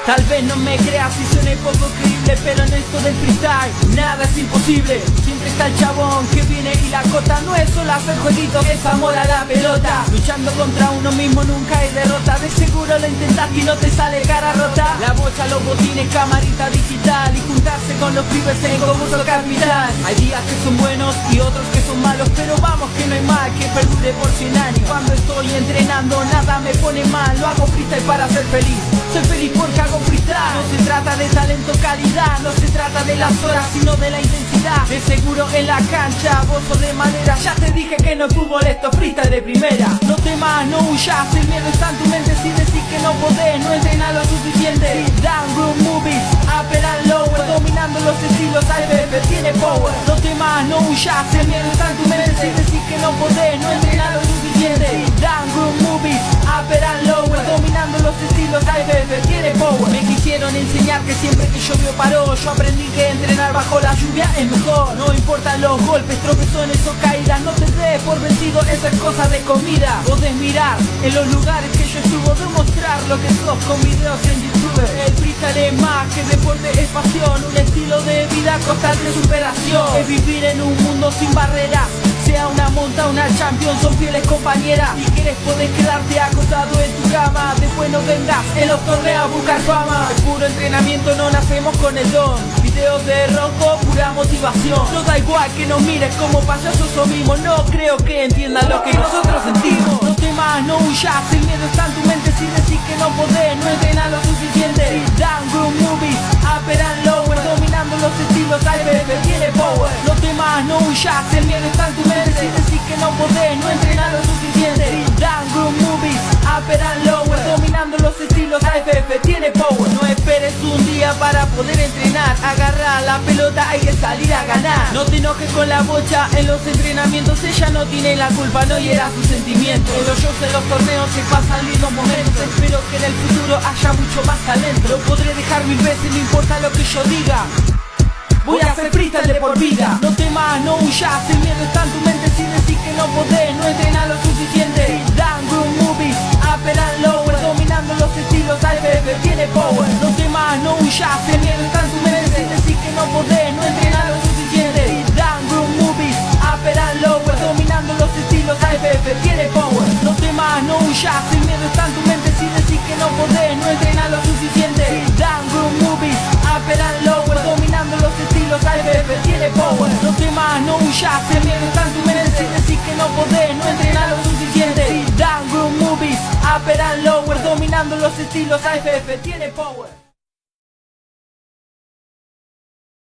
Tal vez no me creas si suene poco creíble, pero en esto del freestyle nada es imposible. Siempre está el chabón que viene y la cota. No es solo hacer jueguitos, es amor a la pelota. Luchando contra uno mismo nunca hay derrota. De seguro lo intentas y no te sale cara rota. La bocha, los botines, camarita digital y juntarse con los pibes en concurso capital. Hay días que son buenos y otros que son malos, pero vamos que no hay mal que perdure por 100 años. Cuando estoy entrenando nada me pone mal. Lo hago freestyle para ser feliz. Soy feliz porque hago freestyle. No se trata de talento, calidad. No se trata de las horas, sino de la intensidad. De seguro en la cancha, vos sos de madera. Ya te dije que no es fútbol, esto es freestyle de primera. No temas, no huyas, el miedo está en tu mente. Si decís que no podés, no entrenar lo suficiente. Sit down, room movies, upper and lower. Dominando los estilos, AFF tiene power. No temas, no huyas, el miedo está en tu mente. Si decís que no podés, no entrenar lo suficiente. Sit down, room movies, upper and lower. Dominando los estilos, AFF tiene power. Me quisieron enseñar que siempre que llovió paró. Yo aprendí que entrenar bajo la lluvia es mejor. No importan los golpes, tropezones o caídas. No te des por vencido, eso es cosa de comida. Podés mirar en los lugares que yo estuve, demostrar lo que sos con videos en YouTube. El freestyle es más que deporte, es pasión. Un estilo de vida constante superación. Es vivir en un mundo sin barreras. Sea una monta, una champion, son fieles compañeras. Si quieres podés quedarte acostado en tu cama. Después no vengas en los torneos a buscar fama. Es puro entrenamiento, no nacemos con el don. Videos de rojo, pura motivación. No da igual que nos mires como payasos o mimos. No creo que entiendan lo que nosotros sentimos. No temas, no huyas, el miedo está en tu mente. Si decís que no podés, no entrenar lo suficiente. Sit down, room movies, upper and lower. Dominando los estilos, AFF tiene power. No temas, no huyas, el miedo está en tu mente. Si decís que no podés, no entrenar lo suficiente. Sit down, room movies, upper and lower. Dominando los estilos, AFF tiene power. No esperes un día para poder entrenar. Agarra la pelota, hay que salir a ganar. No te enojes con la bocha en los entrenamientos. Ella no tiene la culpa, no hiera sus sentimientos. En los shows, en los torneos se pasan lindos momentos. Espero que en el futuro haya mucho más talento. Lo podré dejar 1000 veces, no importa lo que yo diga. Voy a hacer freestyle de por vida. No temas, no huyas, el miedo está en tu mente. Si decís que no podés, no entrenar lo suficiente. Sit down, room movies, upper and lower. Dominando los estilos, AFF tiene power. No temas, no huyas, el miedo está en tu mente. Si decís que no podés, no entrenar lo suficiente. Sit down, room movies, upper and lower. Dominando los estilos, AFF tiene power. No temas, no huyas, el miedo está en tu mente. Si decís que no podés, no entrenar lo suficiente. Sit down, room movies, upper and lower. Dominando los estilos, AFF tiene power. No temas, no huyas, el miedo está en tu mente. Si decís que no podés, no entrenar lo suficiente. Sit down, room movies, upper and lower. Dominando los estilos, AFF tiene power.